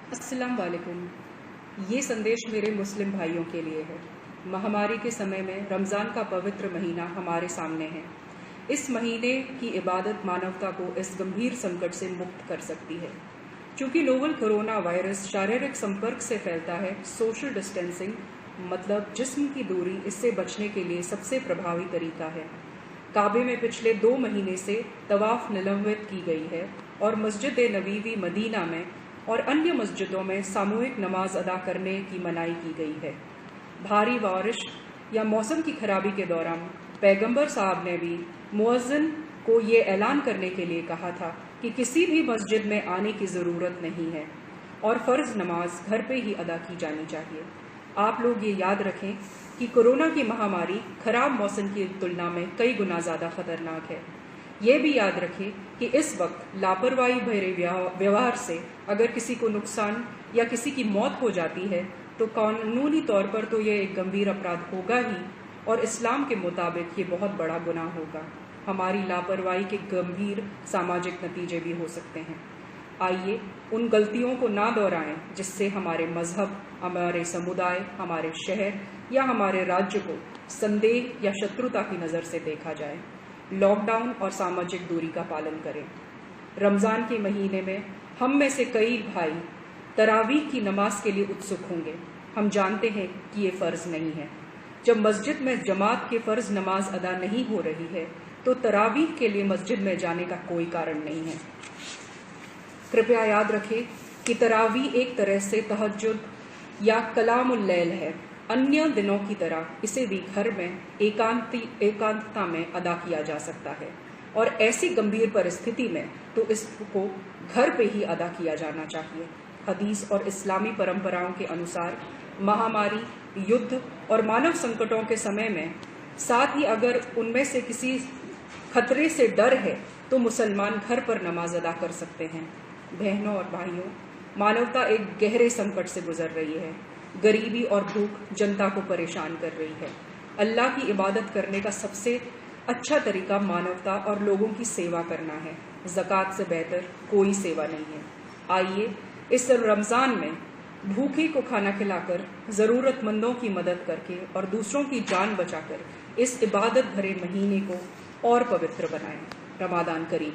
अस्सलाम वालेकुम। ये संदेश मेरे मुस्लिम भाइयों के लिए है। महामारी के समय में रमज़ान का पवित्र महीना हमारे सामने है। इस महीने की इबादत मानवता को इस गंभीर संकट से मुक्त कर सकती है। चूँकि नोवल कोरोना वायरस शारीरिक संपर्क से फैलता है, सोशल डिस्टेंसिंग मतलब जिस्म की दूरी इससे बचने के लिए सबसे प्रभावी तरीका है। काबे में पिछले 2 महीने से तवाफ निलंबित की गई है और मस्जिद नबवी मदीना में और अन्य मस्जिदों में सामूहिक नमाज अदा करने की मनाही की गई है। भारी बारिश या मौसम की खराबी के दौरान पैगंबर साहब ने भी मुअज्जिन को ये ऐलान करने के लिए कहा था कि किसी भी मस्जिद में आने की ज़रूरत नहीं है और फ़र्ज़ नमाज घर पे ही अदा की जानी चाहिए। आप लोग ये याद रखें कि कोरोना की महामारी खराब मौसम की तुलना में कई गुना ज़्यादा ख़तरनाक है। ये भी याद रखें कि इस वक्त लापरवाही भरे व्यवहार से अगर किसी को नुकसान या किसी की मौत हो जाती है तो कानूनी तौर पर तो ये एक गंभीर अपराध होगा ही और इस्लाम के मुताबिक ये बहुत बड़ा गुनाह होगा। हमारी लापरवाही के गंभीर सामाजिक नतीजे भी हो सकते हैं। आइए उन गलतियों को ना दोहराएं जिससे हमारे मजहब, हमारे समुदाय, हमारे शहर या हमारे राज्य को संदेह या शत्रुता की नज़र से देखा जाए। लॉकडाउन और सामाजिक दूरी का पालन करें। रमज़ान के महीने में हम में से कई भाई तरावीह की नमाज के लिए उत्सुक होंगे। हम जानते हैं कि ये फ़र्ज़ नहीं है। जब मस्जिद में जमात के फ़र्ज़ नमाज अदा नहीं हो रही है तो तरावीह के लिए मस्जिद में जाने का कोई कारण नहीं है। कृपया याद रखें कि तरावीह एक तरह से तहज्जुद या कलामुल लैल है। अन्य दिनों की तरह इसे भी घर में एकांतता में अदा किया जा सकता है और ऐसी गंभीर परिस्थिति में तो इसको घर पे ही अदा किया जाना चाहिए। हदीस और इस्लामी परंपराओं के अनुसार महामारी, युद्ध और मानव संकटों के समय में साथ ही अगर उनमें से किसी खतरे से डर है तो मुसलमान घर पर नमाज अदा कर सकते हैं। बहनों और भाइयों, मानवता एक गहरे संकट से गुजर रही है। गरीबी और भूख जनता को परेशान कर रही है। अल्लाह की इबादत करने का सबसे अच्छा तरीका मानवता और लोगों की सेवा करना है। ज़कात से बेहतर कोई सेवा नहीं है। आइए इस रमज़ान में भूखे को खाना खिलाकर, ज़रूरतमंदों की मदद करके और दूसरों की जान बचाकर इस इबादत भरे महीने को और पवित्र बनाएं। रमज़ान करीम।